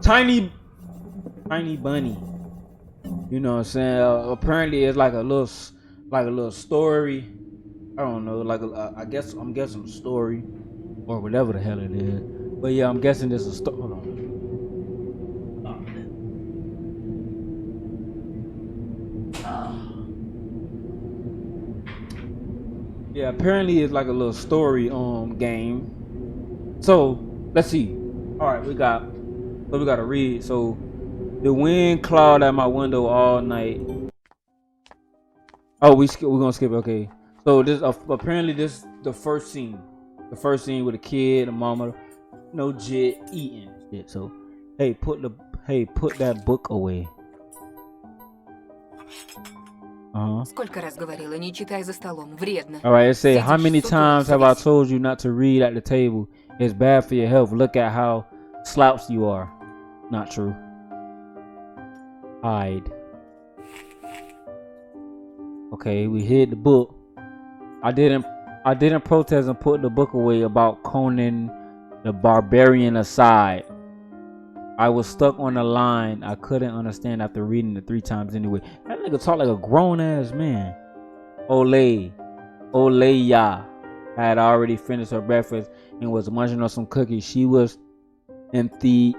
tiny bunny. You know what I'm saying? Apparently, it's like a little story. I don't know, I guess I'm guessing a story or whatever the hell it is. But yeah, I'm guessing this is a story. Hold on. Yeah, apparently it's like a little story game. So let's see. All right, we gotta read. So the wind clawed at my window all night. Oh, we're gonna skip. Okay, so this apparently this the first scene. The first scene with a kid, a mama, no jit eating shit. So put that book away. Сколько раз говорила, не читай за столом, вредно. All right, it say, how many times have I told you not to read at the table? It's bad for your health. Look at how slouched you are. Not true. Hide. Okay, we hid the book. I didn't protest and put the book away about Conan the Barbarian aside. I was stuck on the line I couldn't understand after reading it 3 times anyway. That nigga talk like a grown ass man. Oleya had already finished her breakfast and was munching on some cookies. She was enthusiastic.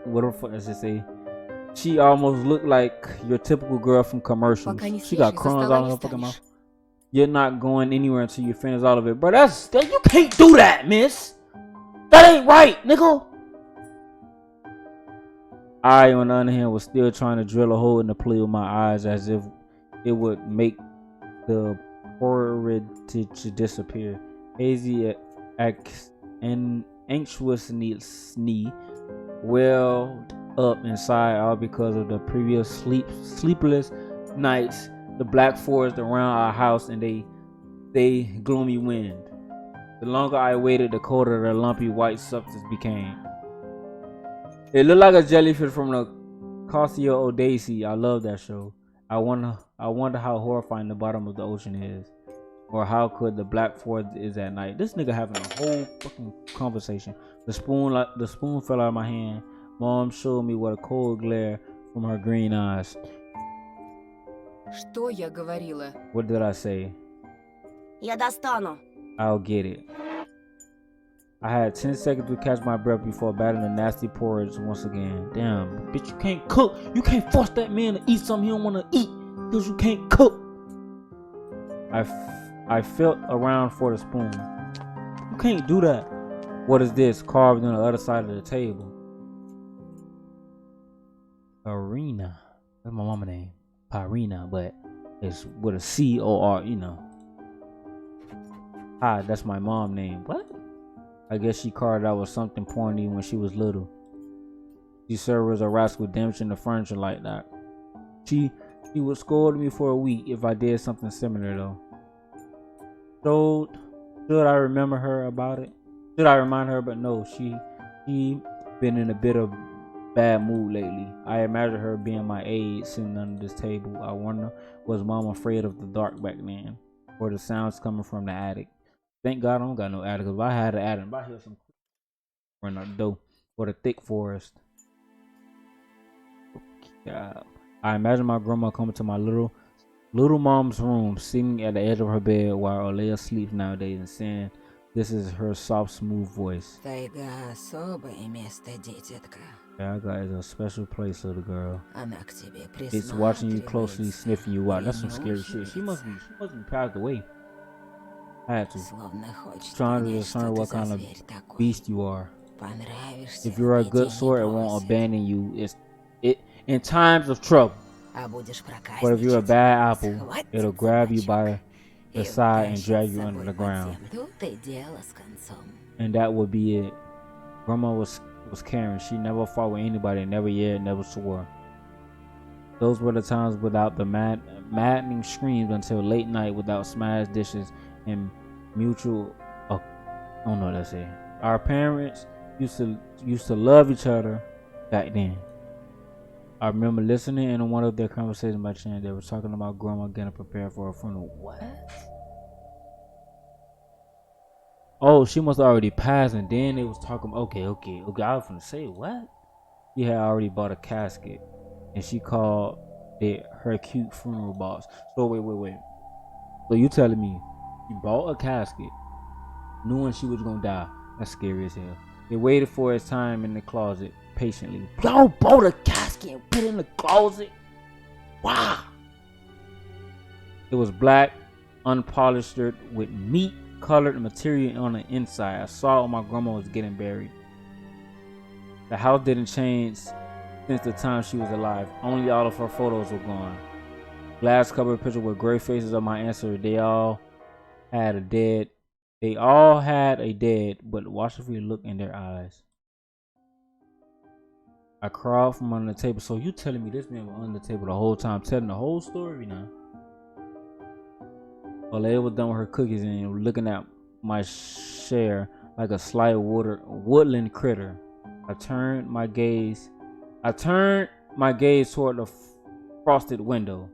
What the fuck does it say? She almost looked like your typical girl from commercials. She got crumbs all in her fucking mouth. You're not going anywhere until you finish all of it. Bro, you can't do that, miss. That ain't right, nigga. I, on the other hand, was still trying to drill a hole in the plea with my eyes as if it would make the porridge disappear. Hazy and anxiously welled up inside, all because of the previous sleepless nights, the black forest around our house, and they gloomy wind. The longer I waited, the colder the lumpy white substance became. It looked like a jellyfish from the Costa Odyssey. I love that show. I wonder how horrifying the bottom of the ocean is, or how could the black forest is at night. This nigga having a whole fucking conversation. The spoon fell out of my hand. Mom showed me what a cold glare from her green eyes. Что я говорила? What did I say? Я достану. I'll get it. I had 10 seconds to catch my breath before battling the nasty porridge once again. Damn, bitch, you can't cook. You can't force that man to eat something he don't want to eat because you can't cook. I felt around for the spoon. You can't do that. What is this carved on the other side of the table? Arena. That's my mama name. Parina, but it's with a C-O-R, you know. Hi, that's my mom name. What? I guess she carved out with something pointy when she was little. She served as a rascal damaging the furniture like that. She would scold me for a week if I did something similar though. So should I remember her about it? Should I remind her? But no, she been in a bit of bad mood lately. I imagine her being my aide sitting under this table. I wonder, was mom afraid of the dark back then, or the sounds coming from the attic? Thank God I don't got no attic. If I had an attic, if I hear some run out the door or the thick forest. God. I imagine my grandma coming to my little mom's room, sitting at the edge of her bed while Olea sleeps nowadays, and saying, "This is her soft, smooth voice." Тайга особое место, детятка. Taiga is a special place, little girl. Она к тебе It's watching you closely, присматривается. sniffing you out. That's some scary shit. She must be passed away. I had to. Словно хочет Trying to понять, discern что ты what за kind of зверь такой. beast you are. Понравишься, If you're a good впереди sort, не it won't бросит. abandon you. It in times of trouble. А будешь But if you're a bad проказничать, apple, схватит it'll за grab you бочок by the и side and утащит drag с you under собой the под ground. землю. Тут и дело с концом. And that would be it. Grandma was caring. She never fought with anybody, never yelled, never swore. Those were the times without the maddening screams until late night, without smashed dishes and mutual. I don't know what I say. Our parents used to love each other back then. I remember listening in one of their conversations by chance. They were talking about grandma getting prepared for a funeral. What? Oh, she must have already passed, and then they was talking. Okay. I was gonna say what? She had already bought a casket, and she called it her cute funeral box. So wait. So you telling me she bought a casket, knowing she was gonna die? That's scary as hell. They waited for his time in the closet patiently. Y'all bought a casket and put it in the closet? Wow. It was black, unpolished with meat colored material on the inside. I saw it when my grandma was getting buried. The house didn't change since the time she was alive. Only all of her photos were gone. Glass covered picture with gray faces of my ancestors. They all had a dead, but watch if we look in their eyes. I crawled from under the table. So you telling me this man was under the table the whole time, telling the whole story now? Olay was done with her cookies and looking at my share like a slight woodland critter. I turned my gaze toward the frosted window.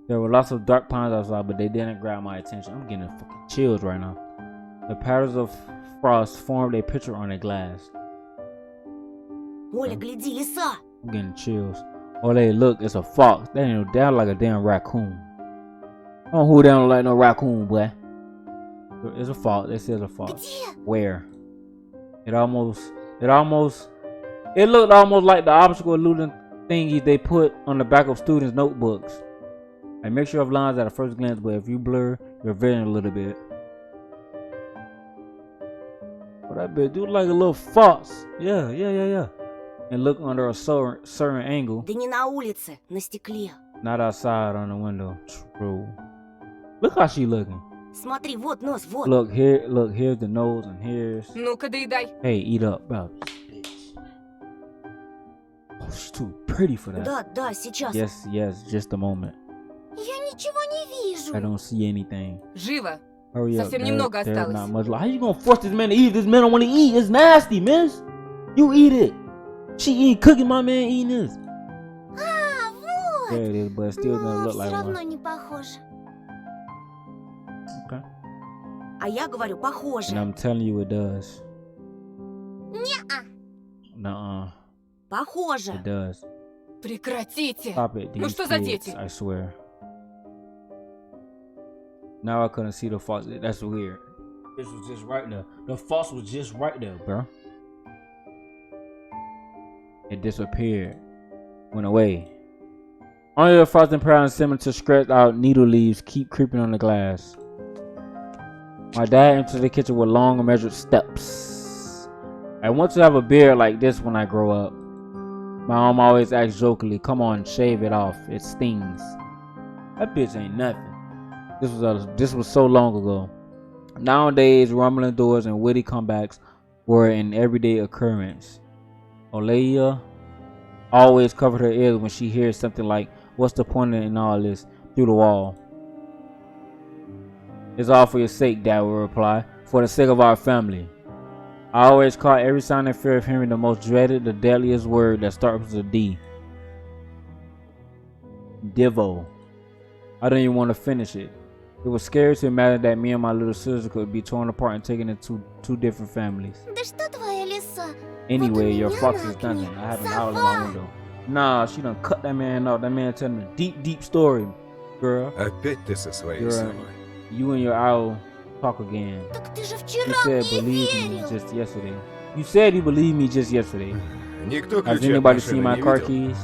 There were lots of dark pines outside, but they didn't grab my attention. I'm getting fucking chills right now. The patterns of frost formed a picture on a glass. Оля, гляди, лиса! I'm getting chills. Olay, look, it's a fox. That ain't down like a damn raccoon. I don't know who down like no raccoon, boy. It's a fox. This is a fox. Где? Where? It looked almost like the obstacle eluding thingies they put on the back of students' notebooks. A mixture of lines at a first glance, but if you blur your vision a little bit. But that bitch do like a little fox. Yeah. And look under a certain angle. Да не на улице, на стекле. Not outside on the window. True. Look how she looking. Смотри, вот нос, вот. Look, here's the nose and here's... Ну-ка, доедай. Hey, eat up, bro. Oh, she's too pretty for that. Да, сейчас. Yes, just a moment. Я ничего не вижу. I don't see anything. Живо. Hurry up. Совсем немного There's осталось. not much. How you gonna force this man to eat? This man don't want to eat. It's nasty, miss. You eat it. She eat cooking, my man eating this. А, вот. There it is, but it still doesn't Но look like все равно one. не похоже. Okay. А я говорю, похоже. And I'm telling you it does. Не-а. Nuh-uh. Похоже. It does. Прекратите. Stop it, Ну these что за kids, дети? I swear. Now I couldn't see the fox. That's weird. This was just right there. The fox was just right there, bro. It disappeared. Went away. Only the frosting powder similar to scratched out needle leaves keep creeping on the glass. My dad entered the kitchen with long measured steps. I want to have a beard like this when I grow up. My mom always asks jokingly, "Come on, shave it off. It stings." That bitch ain't nothing. This was so long ago. Nowadays, rumbling doors and witty comebacks were an everyday occurrence. Olaya always covered her ears when she hears something like, "What's the point in all this?" through the wall. "It's all for your sake," Dad would reply. "For the sake of our family." I always caught every sound and fear of hearing the most dreaded, the deadliest word that starts with a D. Divo. I didn't even want to finish it. It was scary to imagine that me and my little sister could be torn apart and taken into two different families. Да что твоя лиса? Anyway, your fox is done. I have an owl in my window. Nah, she done cut that man off. That man telling a deep story, girl. Опять ты со своей Girl, совой. you and your owl talk again. Так ты же You вчера said мне believe me верил. just yesterday. You said you believed me just yesterday. Никто Has ключи от anybody машины seen my не car видел? keys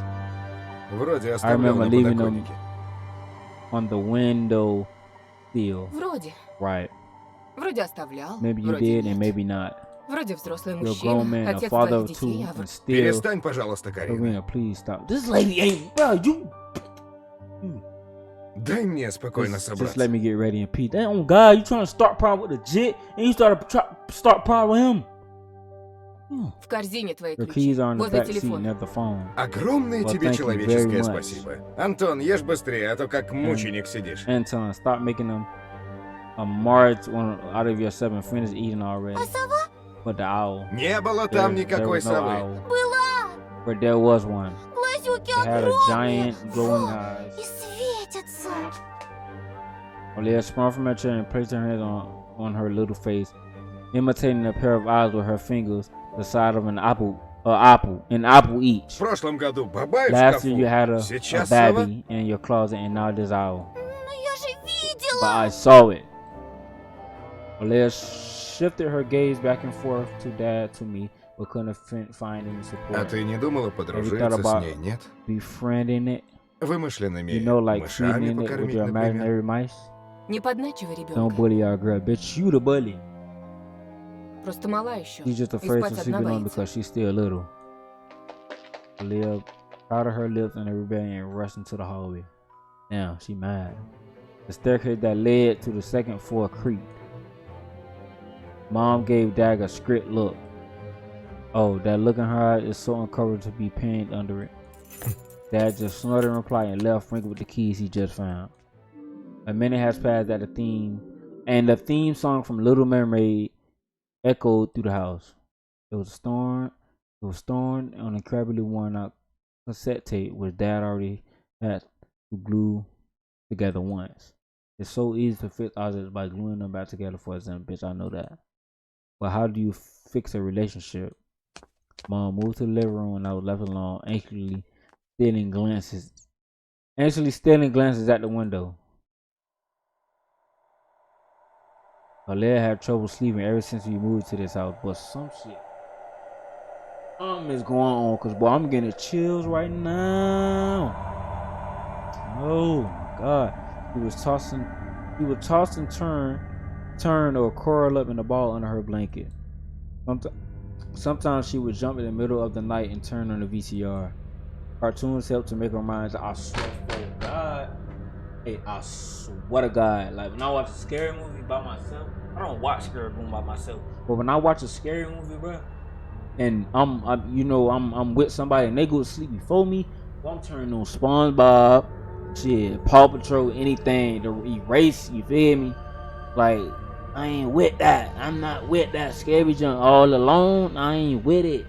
Вроде I оставлял remember на leaving them. подоконнике. on the window sill? Вроде. Right. Вроде оставлял. Maybe you вроде did нет. and maybe not. Вроде взрослый You're a grown мужчина, man, a отец father твоих of two, детей, а and вот still. Перестань, пожалуйста, Карина. Karina, please stop. This lady ain't, bro. You Дай мне спокойно just let собраться. me get ready and pee. Damn, God, you trying to start problem with the jit, and you start problem with him. в корзине твои Your ключи, keys are in the возле back seat and телефона. at the phone. Огромное Well, тебе thank you человеческое very much. спасибо. Антон, ешь быстрее, а то как мученик сидишь. Anton, stop making them a march out of your 7. Finish eating already. А сова? But the owl. Не было там There никакой was no совы. owl. Была. But there was one. Глазюки It had a огромные. giant glowing Вот, eyes. и светятся. Olivia sprung from her chair and placed her hands on her little face. imitating a pair of eyes with her fingers, the side of an apple В each. прошлом году бабай в Last year you шкафу, had a сейчас сова. babby in your closet, and now this owl. Но я же But I видела! saw it. Alea shifted her gaze back and forth to Dad, to me, but couldn't find any А support. ты не думала Have you thought подружиться с about ней, нет? befriending it? Вымышленными You know, like мышами feeding it with покормить, your например. imaginary mice? Не подначивай Don't ребенка. bully our girl, bitch. You the bully. Просто мала еще. She's just И afraid спать to одна sleep alone боится. because she's still little. Alea powdered her lips in a rebellion and rushed into the hallway. Now she mad. The staircase that led to the second floor creaked. Mom gave Dag a strict look. Oh, that look in her eyes is so uncovered to be pained under it. Dad just snorted in reply and left Frank with the keys he just found. A minute has passed the theme song from Little Mermaid echoed through the house. It was stored on incredibly worn out cassette tape, which Dad already had to glue together once. It's so easy to fix objects by gluing them back together, for example, bitch, I know that. But how do you fix a relationship? Mom moved to the living room and I was left alone, anxiously stealing glances at the window. Alea had trouble sleeping ever since we moved to this house, but some shit is going on, cause boy, I'm getting chills right now. Oh my god. He would toss and turn or curl up in a ball under her blanket. Sometimes she would jump in the middle of the night and turn on the VCR. Cartoons helped to make her mind. I swear to God. Hey, I swear to God. Like when I watch a scary movie by myself, I don't watch scary movie by myself. But when I watch a scary movie, bro, and I'm with somebody and they go to sleep before me, I'm turning on SpongeBob, shit, Paw Patrol, anything to erase. You feel me? Like I ain't with that. I'm not with that scary junk all alone. I ain't with it.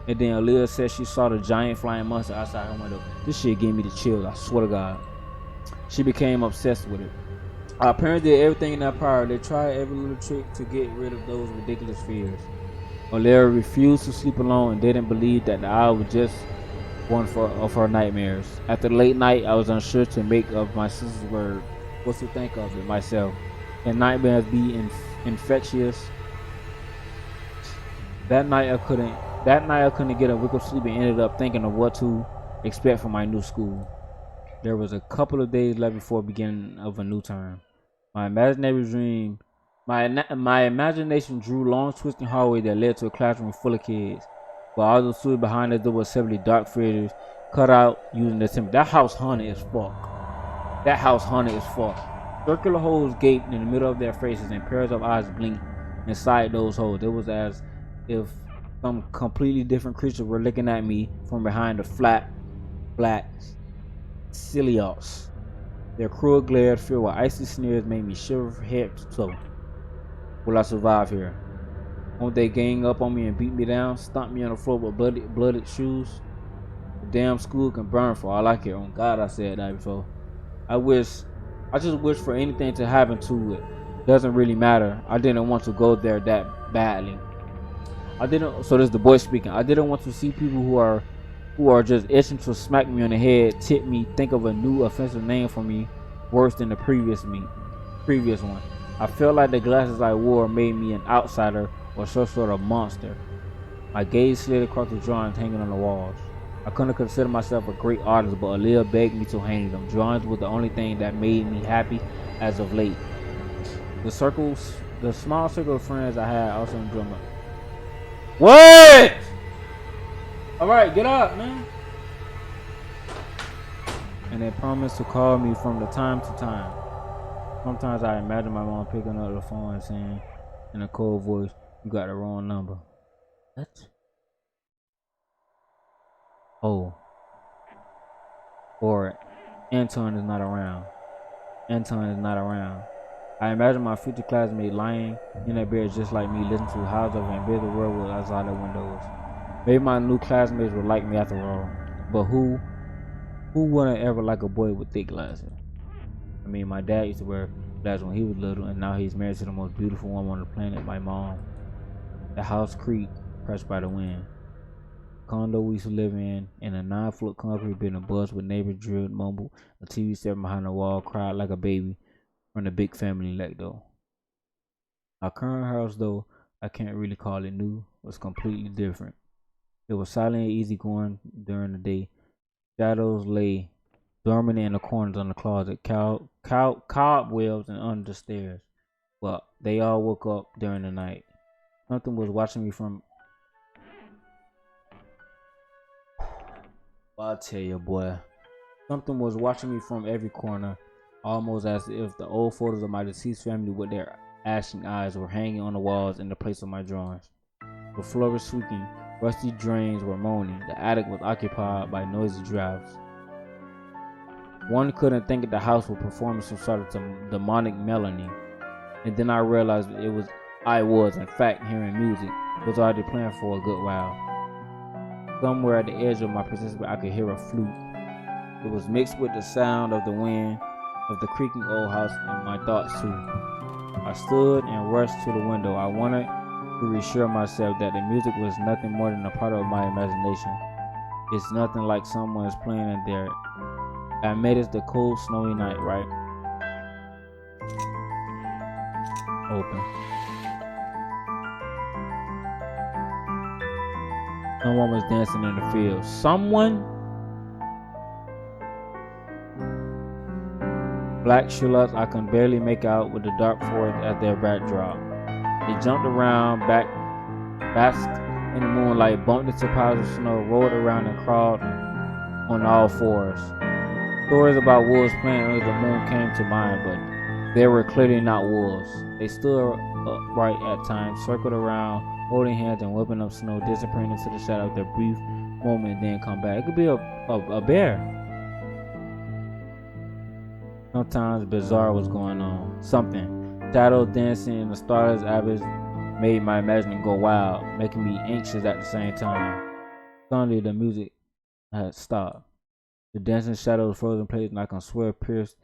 And then Alea said she saw the giant flying monster outside her window. This shit gave me the chills, I swear to God. She became obsessed with it. Our parents did everything in their power. They tried every little trick to get rid of those ridiculous fears. Alea refused to sleep alone and didn't believe that the owl was just one of her nightmares. After the late night, I was unsure to make of my sister's word. What to think of it myself. Can nightmares be infectious? That night I couldn't get a wink of sleep and ended up thinking of what to expect from my new school. There was a couple of days left before the beginning of a new term. My imagination drew long twisting hallways that led to a classroom full of kids. While all the stood behind us, there were several dark figures cut out using the timber. That house haunted as fuck. Circular holes gaped in the middle of their faces and pairs of eyes blinked inside those holes. It was as if some completely different creature were looking at me from behind the flat, black cilios. Their cruel glare filled with icy sneers made me shiver from head to toe. Will I survive here? Won't they gang up on me and beat me down, stomp me on the floor with blooded shoes? The damn school can burn for all I care. On God, I said that before. I just wish for anything to happen to it. Doesn't really matter. I didn't want to go there that badly. So this is the boy speaking. I didn't want to see people who are just itching to smack me on the head, tip me, think of a new offensive name for me, worse than the previous one. I felt like the glasses I wore made me an outsider or some sort of monster. My gaze slid across the drawings hanging on the walls. I couldn't consider myself a great artist, but Alea begged me to hang them. Drawings were the only thing that made me happy as of late. The small circle of friends I had also enjoyed my... What? Alright, get up, man. And they promised to call me from the time to time. Sometimes I imagine my mom picking up the phone and saying in a cold voice, "You got the wrong number." What? Oh. Or Anton is not around. I imagine my future classmate lying in their bed just like me, listening to howls of an invisible werewolf outside their windows. Maybe my new classmates would like me after all. But who wouldn't ever like a boy with thick glasses? I mean, my dad used to wear That's when he was little, and now he's married to the most beautiful woman on the planet, my mom. The house creaked, crushed by the wind. The condo we used to live in a 9-foot concrete building, buzzed with neighbors, drilled, mumbled. A TV set behind the wall cried like a baby from the big family lecto. Our current house, though I can't really call it new, was completely different. It was silent and easygoing during the day. Shadows lay dormant in the corners of the closet, cobwebs and under the stairs. But they all woke up during the night. Something was watching me from... I'll tell you, boy. Something was watching me from every corner, almost as if the old photos of my deceased family with their ashen eyes were hanging on the walls in the place of my drawings. The floor was squeaking, rusty drains were moaning, the attic was occupied by noisy drafts. One couldn't think that the house was performing some sort of demonic melody, and then I realized I was in fact hearing music. It was already playing for a good while. Somewhere at the edge of my participant, I could hear a flute. It was mixed with the sound of the wind, of the creaking old house, and my thoughts too. I stood and rushed to the window. I wanted to reassure myself that the music was nothing more than a part of my imagination. It's nothing like someone's playing in there. I made it the cold, snowy night, right? Open. Someone was dancing in the field. Someone? Black silhouettes I can barely make out with the dark forest as their backdrop. They jumped around, basked in the moonlight, bumped into piles of snow, rolled around and crawled on all fours. Stories about wolves playing under the moon came to mind, but they were clearly not wolves. They stood upright at times, circled around, holding hands and whipping up snow, disappearing into the shadow of their brief moment and then come back. It could be a bear. Sometimes bizarre was going on. Something. Shadows dancing in the starless abyss made my imagining go wild, making me anxious at the same time. Suddenly the music had stopped. The dancing shadows froze in place, and I could swear pierced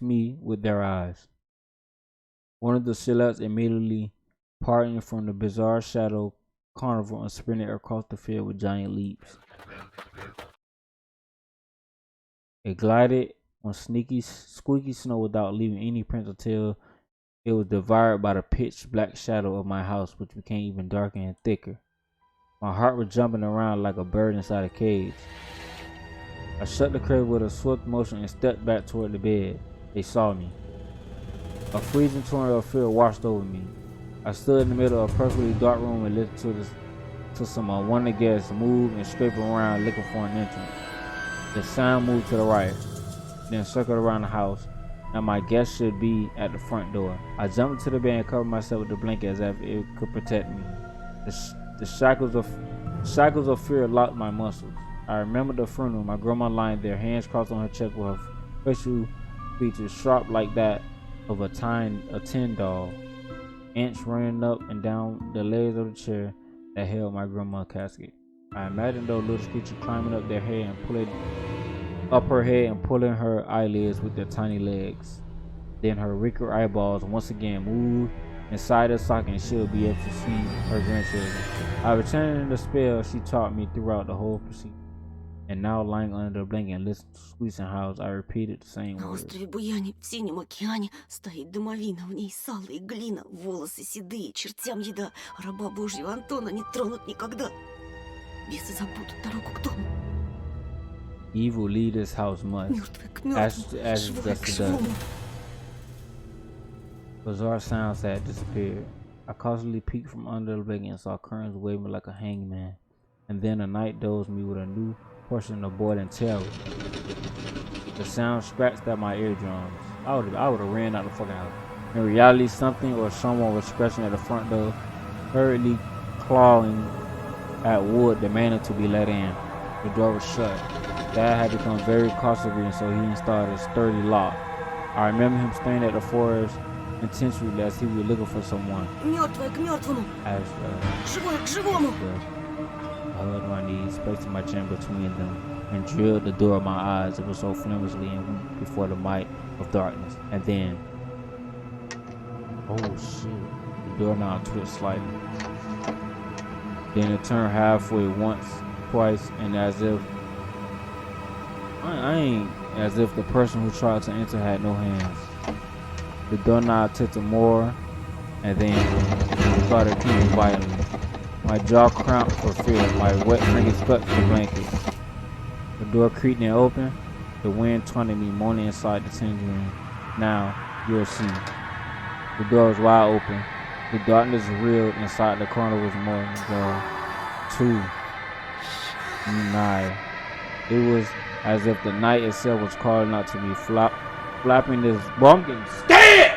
me with their eyes. One of the silhouettes immediately parting from the bizarre shadow carnival and sprinted across the field with giant leaps. It glided on squeaky snow without leaving any prints until it was devoured by the pitch black shadow of my house, which became even darker and thicker. My heart was jumping around like a bird inside a cage. I shut the curtain with a swift motion and stepped back toward the bed. They saw me. A freezing tornado of fear washed over me. I stood in the middle of a perfectly dark room and listened to some unwanted guests move and scrape around looking for an entrance. The sound moved to the right, then circled around the house. Now my guest should be at the front door. I jumped into the bed and covered myself with the blanket as if it could protect me. The shackles of fear locked my muscles. I remembered the funeral, my grandma lying there, hands crossed on her chest with her facial features sharp like that of a tin doll. Ants running up and down the legs of the chair that held my grandma's casket. I imagined those little creatures climbing up her head and pulling her eyelids with their tiny legs. Then her wrinkled eyeballs once again moved inside her socket and she'll be able to see her grandchildren. I returned the spell she taught me throughout the whole proceeding. And now lying under the blanket and listening to squeezing howls, I repeated the same На words. острове Буяне, в синем океане, стоит домовина, в ней сало и глина, волосы седые, чертям еда, раба Божьего Антона не тронут никогда. Бесы забудут дорогу к дому. Evil lead this house must. Мертвые к мертвому, As живые к dust to живому. dust. Bizarre sounds had disappeared. I cautiously peeked from under the blanket and saw curtains waving like a hangman. And then the night dozed me with a new portion of boiling terror. The sound scratched at my eardrums. I would have ran out the fucking house. In reality, something or someone was scratching at the front door, hurriedly clawing at wood, demanding to be let in. The door was shut. Dad had become very cautious, and so he installed a sturdy lock. I remember him staring at the forest intensely as he was looking for someone. Мертвое к мертвому, живое к живому. I hugged my knees, placing my chin between them, and drilled the door of my eyes. It was so flimsily and weak before the might of darkness. And then, oh shit, the doorknob twitched slightly. Then it turned halfway once, twice, and as if as if the person who tried to enter had no hands. The doorknob tilted more, and then started creaking violently. My jaw cramped for fear. My wet fingers clutched the blanket. The door creaked and opened. The wind taunted me, moaning inside the tin room. Now, you'll see. The door was wide open. The darkness reeled. Inside the corner was more too nigh. It was as if the night itself was calling out to me, flapping this. Boy, I'm getting scared!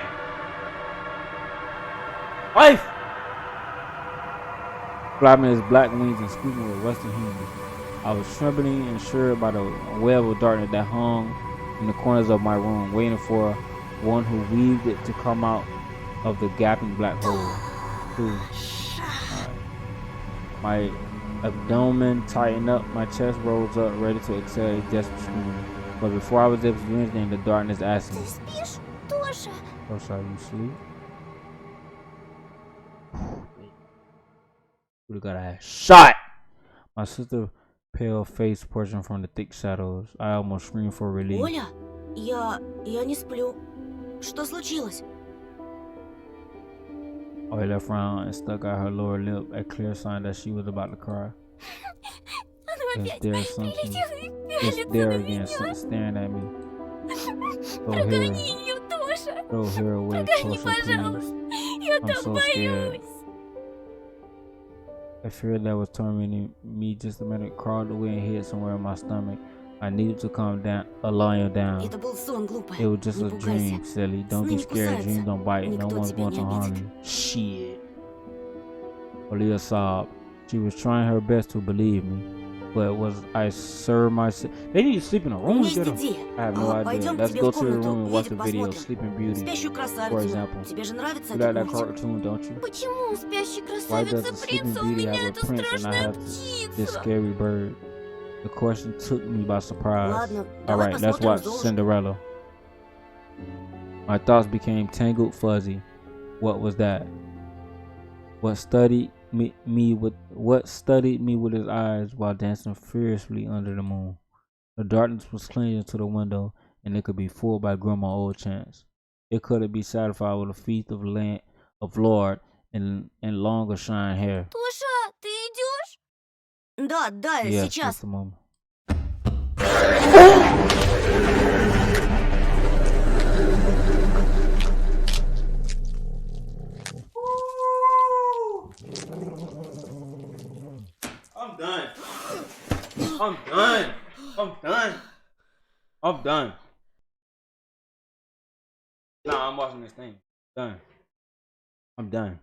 Wife! Flapping his black wings and speaking with western humor. I was trembling and sure by the web of darkness that hung in the corners of my room, waiting for one who weaved it to come out of the gaping black hole. My abdomen tightened up, my chest rose up, ready to exhale a desperate scream. But before I was able to do anything, the darkness asked me, Ты спишь, Тоша? "Tosha, you sleep?" We got a shot. My sister's pale face portion from the thick shadows. I almost screamed for relief. Оля, я не сплю. Что случилось? Oila frowned and stuck out her lower lip, a clear sign that she was about to cry. Оно It's there something. It's пялится there на again, меня. staring at me. Прогони ее, Тоша. Throw her away, Прогони, Tosha, please. пожалуйста. Я I'm так so scared. боюсь. A fear that was tormenting me just a minute crawled away and hid somewhere in my stomach. I needed to calm down, lying down. Это был сон, глупая. It was just Не a пугайся. dream, silly. Don't Сны be не scared. кусаются. Dreams don't bite. No Никто one's тебя going не to harm обидит. you. Shit. Aaliyah sobbed. She was trying her best to believe me, but was I serve myself? They need to sleep in a У room меня есть together. идея. I have no idea. Пойдем к Let's тебе go в to the комнату, room and watch вечер the video, посмотрим. Sleeping Beauty, Спящую for красавицу. example. Тебе же нравится You like этот that мультик? cartoon, don't you? Почему спящая Why does красавица the Sleeping принца? У Beauty меня have a это prince and I страшная have this птица. scary bird? The question took me by surprise. Ладно, All давай right, let's посмотрим watch «Золушку». Cinderella. My thoughts became tangled, fuzzy. What was that? What studied me with his eyes while dancing furiously under the moon? The darkness was clinging to the window, and it could be fooled by grim or old chance. It couldn't be satisfied with a feast of land of Lord and longer shine hair. Тоша, ты идешь? Да, Yes, сейчас. just a moment. I'm done. I'm done. I'm done. I'm done. Nah, I'm watching this thing. Done. I'm done.